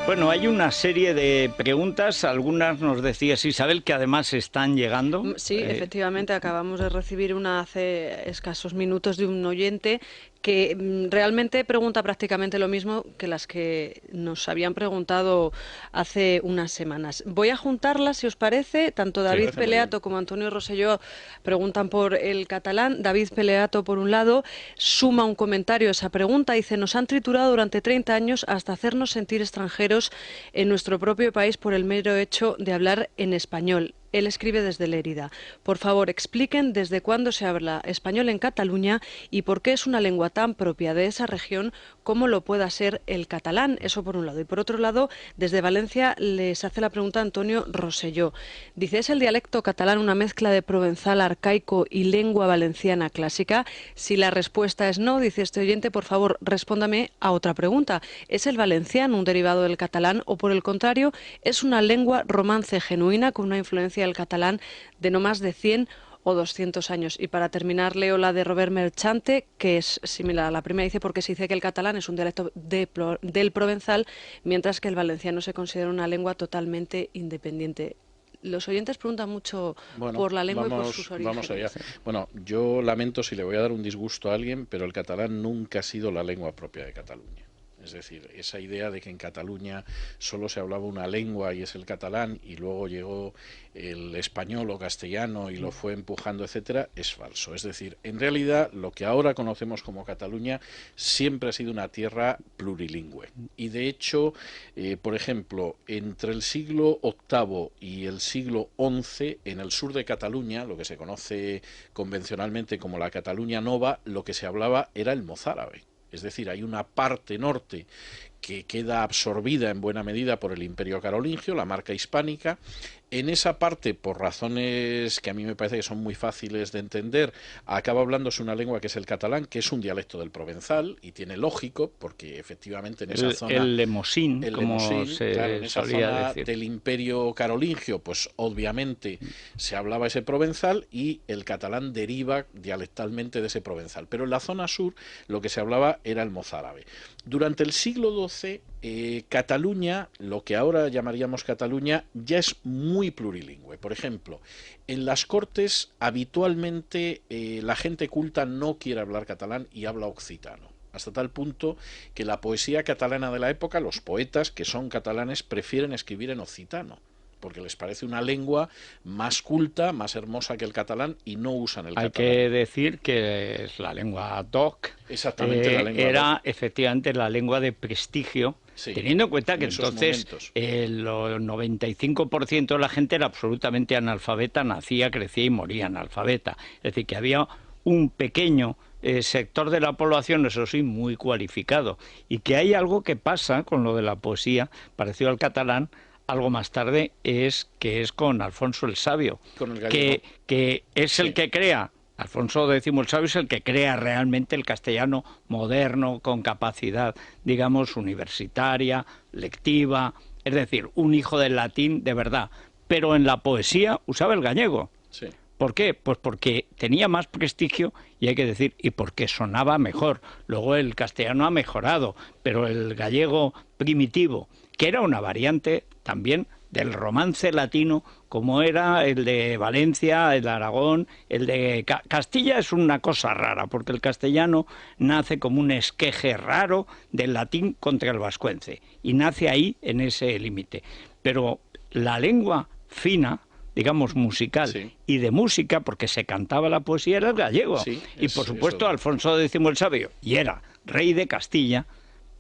Bueno, hay una serie de preguntas, algunas nos decías Isabel, que además están llegando. Sí, efectivamente, acabamos de recibir una hace escasos minutos de un oyente que realmente pregunta prácticamente lo mismo que las que nos habían preguntado hace unas semanas. Voy a juntarlas, si os parece. Tanto Sí. David Parece muy bien. Peleato como Antonio Rosselló preguntan por el catalán. David Peleato, por un lado, suma un comentario a esa pregunta. Dice, nos han triturado durante 30 años hasta hacernos sentir extranjeros en nuestro propio país por el mero hecho de hablar en español. Él escribe desde Lérida. Por favor, expliquen desde cuándo se habla español en Cataluña y por qué es una lengua tan propia de esa región como lo pueda ser el catalán. Eso por un lado. Y por otro lado, desde Valencia les hace la pregunta Antonio Rosselló. Dice, ¿es el dialecto catalán una mezcla de provenzal arcaico y lengua valenciana clásica? Si la respuesta es no, dice este oyente, por favor, respóndame a otra pregunta. ¿Es el valenciano un derivado del catalán o, por el contrario, es una lengua romance genuina con una influencia del catalán de no más de 100 o 200 años? Y para terminar, leo la de Robert Merchante, que es similar a la primera. Dice, porque se dice que el catalán es un dialecto del provenzal, mientras que el valenciano se considera una lengua totalmente independiente. Los oyentes preguntan mucho Bueno, por la lengua y por sus vamos allá. orígenes. Bueno, yo lamento si le voy a dar un disgusto a alguien, pero el catalán nunca ha sido la lengua propia de Cataluña. Es decir, esa idea de que en Cataluña solo se hablaba una lengua y es el catalán y luego llegó el español o castellano y lo fue empujando, etcétera, es falso. Es decir, en realidad lo que ahora conocemos como Cataluña siempre ha sido una tierra plurilingüe. Y de hecho, por ejemplo, entre el siglo VIII y el siglo XI, en el sur de Cataluña, lo que se conoce convencionalmente como la Cataluña Nova, lo que se hablaba era el mozárabe. Es decir, hay una parte norte que queda absorbida en buena medida por el Imperio Carolingio, la marca hispánica. En esa parte, por razones que a mí me parece que son muy fáciles de entender, acaba hablándose una lengua que es el catalán, que es un dialecto del provenzal, y tiene lógico, porque efectivamente en esa zona El lemosín, el como lemosín, claro, se en esa solía zona decir. del Imperio Carolingio, pues obviamente se hablaba ese provenzal y el catalán deriva dialectalmente de ese provenzal. Pero en la zona sur lo que se hablaba era el mozárabe. Durante el siglo XII, Cataluña, lo que ahora llamaríamos Cataluña, ya es muy plurilingüe. Por ejemplo, en las Cortes habitualmente la gente culta no quiere hablar catalán y habla occitano. Hasta tal punto que la poesía catalana de la época, los poetas que son catalanes prefieren escribir en occitano, porque les parece una lengua más culta, más hermosa que el catalán y no usan el Hay catalán. que decir que es la lengua DOC, Exactamente, la lengua era DOC. efectivamente la lengua de prestigio, Sí, teniendo en cuenta que en esos entonces momentos. el 95% de la gente era absolutamente analfabeta, nacía, crecía y moría analfabeta. Es decir, que había un pequeño sector de la población, eso sí, muy cualificado. Y que hay algo que pasa con lo de la poesía, parecido al catalán, algo más tarde, es que es con Alfonso el Sabio, Con el gallego. que es el Sí. que crea, Alfonso X el Sabio es el que crea realmente el castellano moderno, con capacidad, digamos, universitaria, lectiva, es decir, un hijo del latín de verdad. Pero en la poesía usaba el gallego. Sí. ¿Por qué? Pues porque tenía más prestigio y hay que decir, y porque sonaba mejor. Luego el castellano ha mejorado, pero el gallego primitivo, que era una variante también del romance latino, como era el de Valencia, el de Aragón, el de Castilla es una cosa rara, porque el castellano nace como un esqueje raro del latín contra el vascuence, y nace ahí en ese límite. Pero la lengua fina, digamos, musical Sí. y de música, porque se cantaba la poesía, era el gallego. Sí, Y por es supuesto eso. Alfonso X el Sabio, y era rey de Castilla,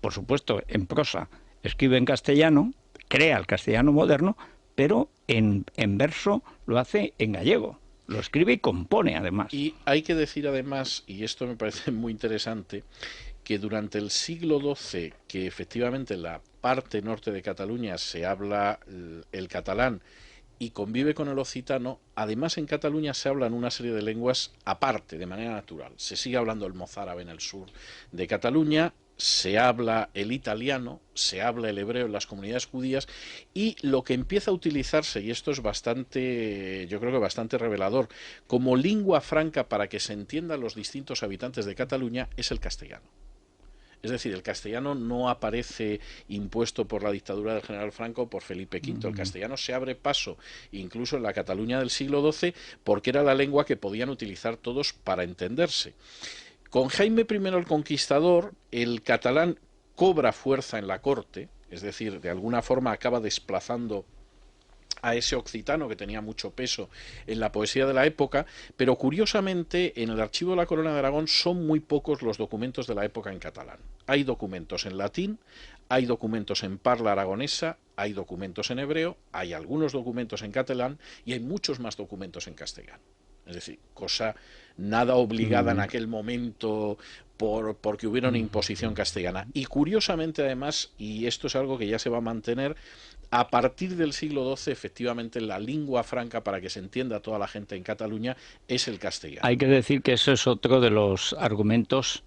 por supuesto en prosa, escribe en castellano, crea el castellano moderno, pero en verso lo hace en gallego. Lo escribe y compone además. Y hay que decir además, y esto me parece muy interesante, que durante el siglo XII, que efectivamente en la parte norte de Cataluña se habla el catalán y convive con el occitano, además en Cataluña se hablan una serie de lenguas aparte, de manera natural. Se sigue hablando el mozárabe en el sur de Cataluña, se habla el italiano, se habla el hebreo en las comunidades judías y lo que empieza a utilizarse, y esto es bastante, yo creo que bastante revelador, como lengua franca para que se entiendan los distintos habitantes de Cataluña, es el castellano. Es decir, el castellano no aparece impuesto por la dictadura del general Franco, por Felipe V. El castellano se abre paso incluso en la Cataluña del siglo XII porque era la lengua que podían utilizar todos para entenderse. Con Jaime I el Conquistador, el catalán cobra fuerza en la corte, es decir, de alguna forma acaba desplazando a ese occitano que tenía mucho peso en la poesía de la época, pero curiosamente en el archivo de la Corona de Aragón son muy pocos los documentos de la época en catalán. Hay documentos en latín, hay documentos en parla aragonesa, hay documentos en hebreo, hay algunos documentos en catalán y hay muchos más documentos en castellano. Es decir, cosa nada obligada en aquel momento porque hubiera una imposición castellana. Y curiosamente además, y esto es algo que ya se va a mantener, a partir del siglo XII, efectivamente, la lengua franca, para que se entienda toda la gente en Cataluña, es el castellano. Hay que decir que eso es otro de los argumentos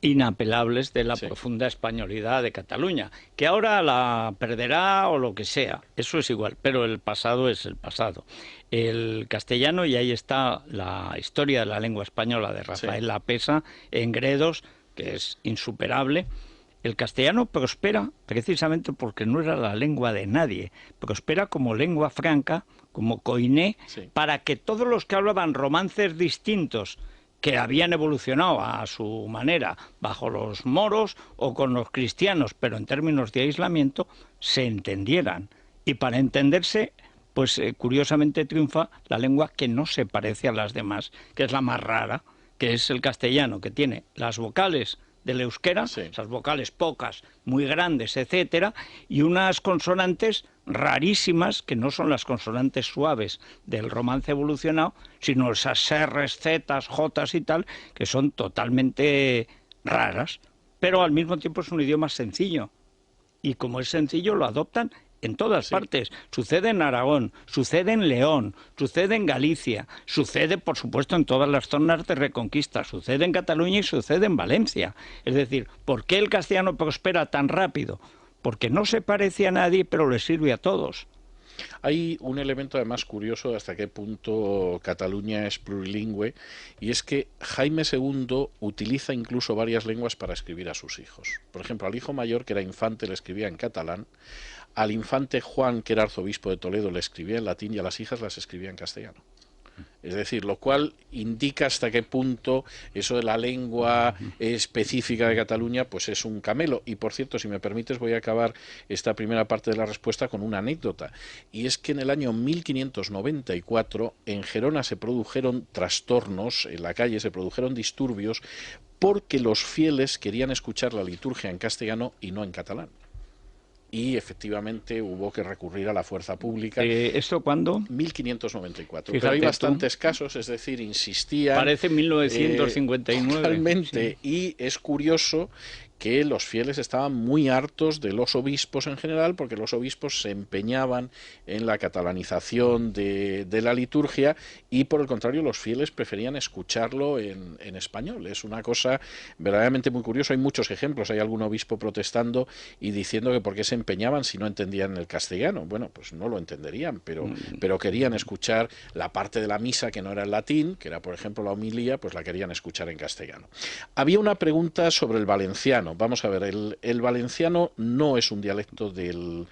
inapelables de la Sí. profunda españolidad de Cataluña, que ahora la perderá o lo que sea, eso es igual, pero el pasado es el pasado. El castellano, y ahí está la historia de la lengua española de Rafael Sí. Lapesa, en Gredos, que es insuperable. El castellano prospera precisamente porque no era la lengua de nadie, prospera como lengua franca, como coiné, Sí. para que todos los que hablaban romances distintos, que habían evolucionado a su manera bajo los moros o con los cristianos, pero en términos de aislamiento, se entendieran. Y para entenderse, pues curiosamente triunfa la lengua que no se parece a las demás, que es la más rara, que es el castellano, que tiene las vocales del euskera, Sí. esas vocales pocas, muy grandes, etcétera, y unas consonantes rarísimas, que no son las consonantes suaves del romance evolucionado, sino esas R's, Z's, J's y tal, que son totalmente raras, pero al mismo tiempo es un idioma sencillo. Y como es sencillo, lo adoptan en todas Sí. partes. Sucede en Aragón, sucede en León, sucede en Galicia, sucede, por supuesto, en todas las zonas de Reconquista, sucede en Cataluña y sucede en Valencia. Es decir, ¿por qué el castellano prospera tan rápido? Porque no se parece a nadie, pero le sirve a todos. Hay un elemento además curioso de hasta qué punto Cataluña es plurilingüe, y es que Jaime II utiliza incluso varias lenguas para escribir a sus hijos. Por ejemplo, al hijo mayor, que era infante, le escribía en catalán, al infante Juan, que era arzobispo de Toledo, le escribía en latín, y a las hijas las escribía en castellano. Es decir, lo cual indica hasta qué punto eso de la lengua específica de Cataluña pues es un camelo. Y por cierto, si me permites, voy a acabar esta primera parte de la respuesta con una anécdota. Y es que en el año 1594 en Gerona se produjeron trastornos, en la calle se produjeron disturbios, porque los fieles querían escuchar la liturgia en castellano y no en catalán. Y efectivamente hubo que recurrir a la fuerza pública. ¿Esto cuándo? 1594. Fíjate Pero hay tú. bastantes casos, es decir, insistían. Parece 1959. Totalmente. Sí. Y es curioso que los fieles estaban muy hartos de los obispos en general, porque los obispos se empeñaban en la catalanización de la liturgia, y por el contrario los fieles preferían escucharlo en español. Es una cosa verdaderamente muy curiosa. Hay muchos ejemplos. Hay algún obispo protestando y diciendo que por qué se empeñaban si no entendían el castellano. Bueno, pues no lo entenderían, pero querían escuchar la parte de la misa que no era en latín, que era por ejemplo la homilía, pues la querían escuchar en castellano. Había una pregunta sobre el valenciano. Vamos a ver, el valenciano no es un dialecto del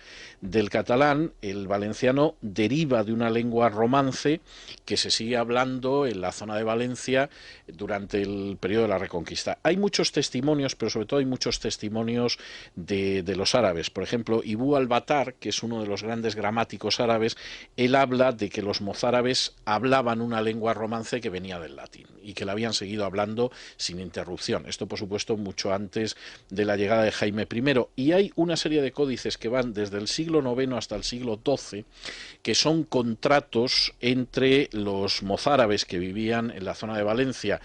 catalán. El valenciano deriva de una lengua romance que se sigue hablando en la zona de Valencia durante el periodo de la Reconquista. Hay muchos testimonios, pero sobre todo hay muchos testimonios de los árabes. Por ejemplo, Ibú al-Batar, que es uno de los grandes gramáticos árabes, él habla de que los mozárabes hablaban una lengua romance que venía del latín y que la habían seguido hablando sin interrupción. Esto, por supuesto, mucho antes de la llegada de Jaime I. Y hay una serie de códices que van desde el siglo IX hasta el siglo XII, que son contratos entre los mozárabes que vivían en la zona de Valencia,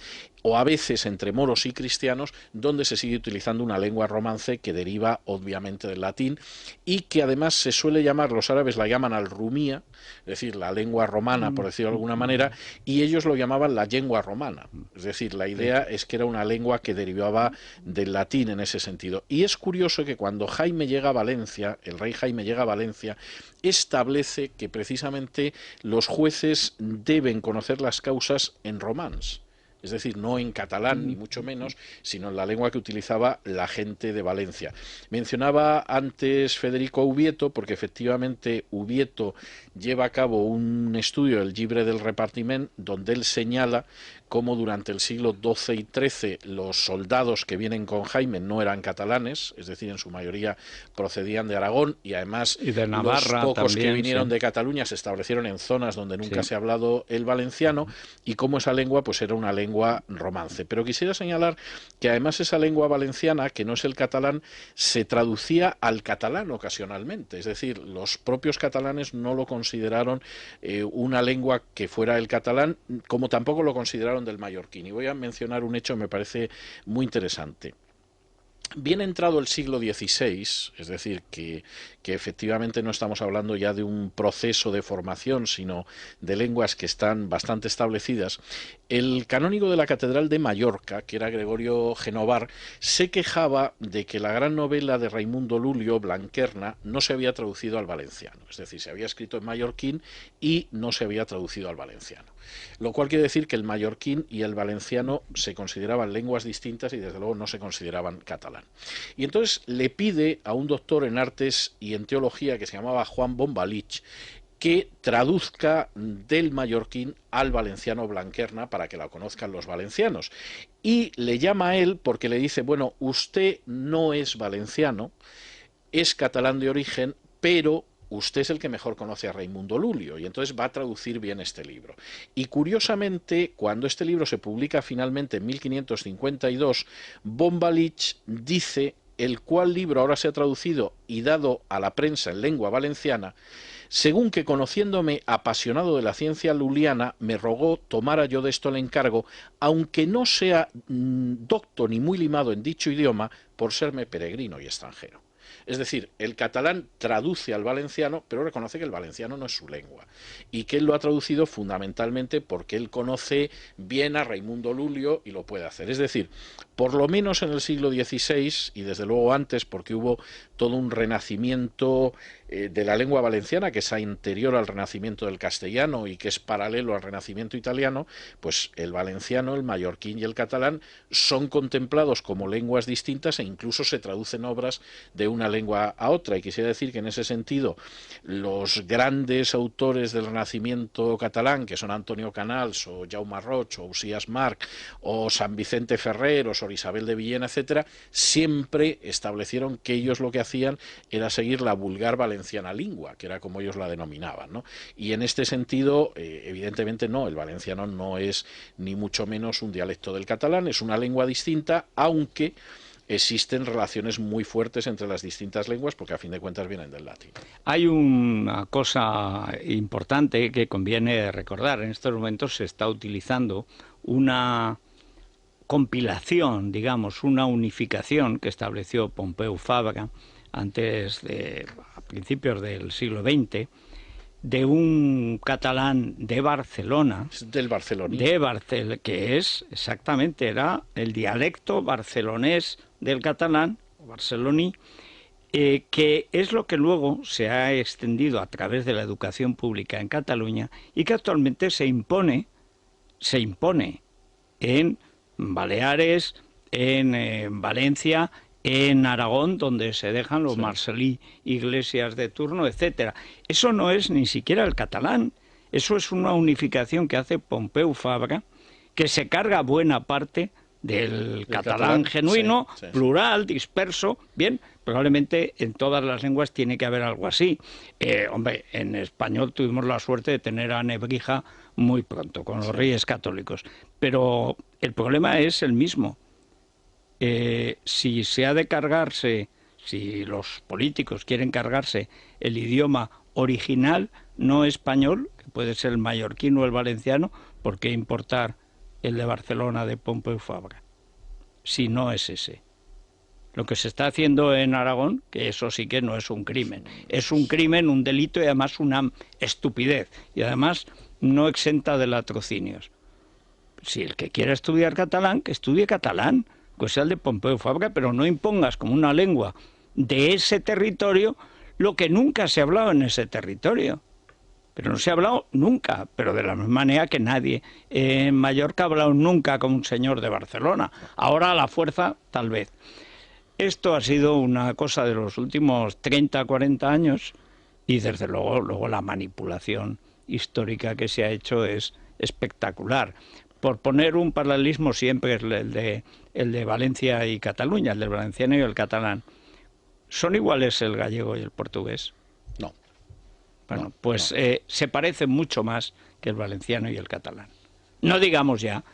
o a veces entre moros y cristianos, donde se sigue utilizando una lengua romance que deriva obviamente del latín, y que además se suele llamar, los árabes la llaman al-rumía, es decir, la lengua romana, por decirlo de alguna manera, y ellos lo llamaban la lengua romana. Es decir, la idea es que era una lengua que derivaba del latín en ese sentido. Y es curioso que cuando Jaime llega a Valencia, el rey Jaime llega a Valencia, establece que precisamente los jueces deben conocer las causas en románs. es decir, no en catalán ni mucho menos, sino en la lengua que utilizaba la gente de Valencia. Mencionaba antes Federico Ubieto, porque efectivamente Ubieto lleva a cabo un estudio del Llibre del Repartiment, donde él señala cómo durante el siglo XII y XIII los soldados que vienen con Jaime no eran catalanes, es decir, en su mayoría procedían de Aragón, y además y de Navarra, los pocos también, que vinieron sí, de Cataluña se establecieron en zonas donde nunca sí, se ha hablado el valenciano, y cómo esa lengua pues era una lengua romance. Pero quisiera señalar que además esa lengua valenciana, que no es el catalán, se traducía al catalán ocasionalmente, es decir, los propios catalanes no lo consideraron una lengua que fuera el catalán, como tampoco lo consideraron del mallorquín. Y voy a mencionar un hecho que me parece muy interesante. Bien entrado el siglo XVI, es decir, que efectivamente no estamos hablando ya de un proceso de formación, sino de lenguas que están bastante establecidas, el canónigo de la Catedral de Mallorca, que era Gregorio Genovar, se quejaba de que la gran novela de Raimundo Lulio, Blanquerna, no se había traducido al valenciano, es decir, se había escrito en mallorquín y no se había traducido al valenciano. Lo cual quiere decir que el mallorquín y el valenciano se consideraban lenguas distintas y desde luego no se consideraban catalán. Y entonces le pide a un doctor en artes y en teología que se llamaba Juan Bombalich que traduzca del mallorquín al valenciano Blanquerna para que la conozcan los valencianos. Y le llama a él porque le dice, bueno, usted no es valenciano, es catalán de origen, pero usted es el que mejor conoce a Raimundo Lulio, y entonces va a traducir bien este libro. Y curiosamente, cuando este libro se publica finalmente en 1552, Bombalich dice: el cual libro ahora se ha traducido y dado a la prensa en lengua valenciana, según que conociéndome apasionado de la ciencia luliana, me rogó tomara yo de esto el encargo, aunque no sea docto ni muy limado en dicho idioma, por serme peregrino y extranjero. Es decir, el catalán traduce al valenciano, pero reconoce que el valenciano no es su lengua y que él lo ha traducido fundamentalmente porque él conoce bien a Raimundo Lulio y lo puede hacer. Es decir, por lo menos en el siglo XVI y desde luego antes, porque hubo todo un renacimiento de la lengua valenciana que es anterior al renacimiento del castellano y que es paralelo al renacimiento italiano, pues el valenciano, el mallorquín y el catalán son contemplados como lenguas distintas e incluso se traducen obras de una lengua a otra. Y quisiera decir que en ese sentido los grandes autores del renacimiento catalán, que son Antonio Canals o Jaume Roig o Usías March o San Vicente Ferrer o Sor Isabel de Villena, etcétera, siempre establecieron que ellos lo que hacían era seguir la vulgar valenciana lingua, que era como ellos la denominaban, ¿no? Y en este sentido, evidentemente no, el valenciano no es ni mucho menos un dialecto del catalán, es una lengua distinta, aunque existen relaciones muy fuertes entre las distintas lenguas porque a fin de cuentas vienen del latín. Hay una cosa importante que conviene recordar. En estos momentos se está utilizando una compilación, digamos, una unificación que estableció Pompeu Fabra a principios del siglo XX, de un catalán de Barcelona, del barceloní, que es exactamente, era el dialecto barcelonés del catalán, barceloní, que es lo que luego se ha extendido a través de la educación pública en Cataluña y que actualmente se impone en Baleares, en Valencia, en Aragón, donde se dejan los Marcelí Iglesias de turno, etcétera. Eso no es ni siquiera el catalán, eso es una unificación que hace Pompeu Fabra, que se carga buena parte del catalán genuino, sí, plural, disperso. Bien, probablemente en todas las lenguas tiene que haber algo así. Hombre, en español tuvimos la suerte de tener a Nebrija muy pronto, con los Reyes Católicos. Pero el problema es el mismo. Si se ha de cargarse, si los políticos quieren cargarse el idioma original, no español, que puede ser el mallorquín o el valenciano, ¿por qué importar el de Barcelona de Pompeu Fabra? Si no es ese. Lo que se está haciendo en Aragón, que eso sí que no es un crimen. Es un crimen, un delito y además una estupidez. Y además no exenta de latrocinios. Si el que quiera estudiar catalán, que estudie catalán, que sea el de Pompeu Fabra, pero no impongas como una lengua de ese territorio lo que nunca se ha hablado en ese territorio. pero no se ha hablado nunca, pero de la misma manera que nadie en Mallorca ha hablado nunca como un señor de Barcelona. Ahora a la fuerza, tal vez. Esto ha sido una cosa de los últimos 30, 40 años y desde luego la manipulación histórica que se ha hecho es espectacular. Por poner un paralelismo siempre, el de Valencia y Cataluña, el del valenciano y el catalán. ¿Son iguales el gallego y el portugués? No. Bueno, no, pues no. Se parecen mucho más que el valenciano y el catalán. No digamos ya